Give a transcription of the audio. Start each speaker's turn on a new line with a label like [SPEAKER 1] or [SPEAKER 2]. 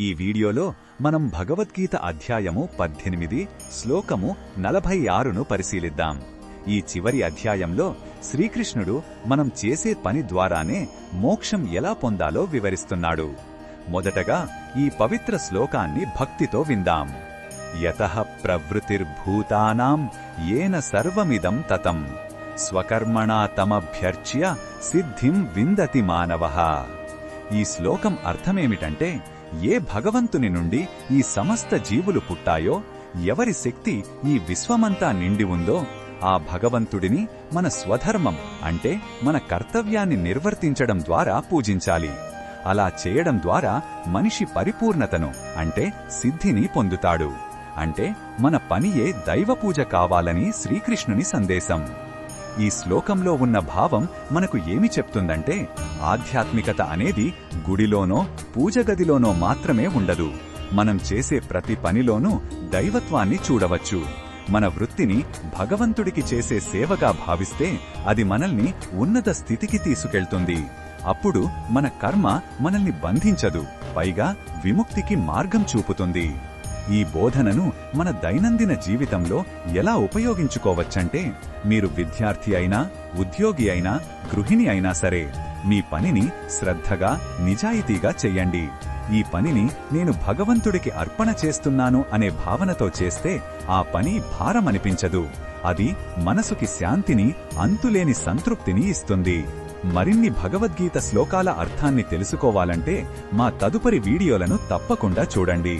[SPEAKER 1] ఈ వీడియోలో మనం భగవద్గీత అధ్యాయము 18 శ్లోకము 46ను పరిశీలిద్దాం. ఈ చివరి అధ్యాయంలో శ్రీకృష్ణుడు మనం చేసే పని ద్వారానే మోక్షం ఎలా పొందాలో వివరిస్తున్నాడు. మొదటగా ఈ పవిత్ర శ్లోకాన్ని భక్తితో విందాం. యతః ప్రవృత్తిర్భూతానాం యేన సర్వమిదం తతం స్వకర్మణా తమభ్యర్చ్య సిద్ధిం విందతి మానవః. ఈ శ్లోకం అర్థమేమిటంటే, ఏ భగవంతుని నుండి ఈ సమస్త జీవులు పుట్టాయో, ఎవరి శక్తి ఈ విశ్వమంతా నిండి ఉందో, ఆ భగవంతుడిని మన స్వధర్మం అంటే మన కర్తవ్యాన్ని నిర్వర్తించడం ద్వారా పూజించాలి. అలా చేయడం ద్వారా మనిషి పరిపూర్ణతను అంటే సిద్ధిని పొందుతాడు. అంటే మన పనియే దైవపూజ కావాలని శ్రీకృష్ణుని సందేశం. ఈ శ్లోకంలో ఉన్న భావం మనకు ఏమి చెప్తుందంటే, ఆధ్యాత్మికత అనేది గుడిలోనో పూజగదిలోనో మాత్రమే ఉండదు. మనం చేసే ప్రతి పనిలోనూ దైవత్వాన్ని చూడవచ్చు. మన వృత్తిని భగవంతుడికి చేసే సేవగా భావిస్తే అది మనల్ని ఉన్నత స్థితికి తీసుకెళ్తుంది. అప్పుడు మన కర్మ మనల్ని బంధించదు, పైగా విముక్తికి మార్గం చూపుతుంది. ఈ బోధనను మన దైనందిన జీవితంలో ఎలా ఉపయోగించుకోవచ్చంటే, మీరు విద్యార్థి అయినా, ఉద్యోగి అయినా, గృహిణి అయినా సరే, మీ పనిని శ్రద్ధగా, నిజాయితీగా చెయ్యండి. ఈ పనిని నేను భగవంతుడికి అర్పణ చేస్తున్నాను అనే భావనతో చేస్తే ఆ పని భారమనిపించదు. అది మనసుకి శాంతిని, అంతులేని సంతృప్తిని ఇస్తుంది. మరిన్ని భగవద్గీత శ్లోకాల అర్థాన్ని తెలుసుకోవాలంటే మా తదుపరి వీడియోలను తప్పకుండా చూడండి.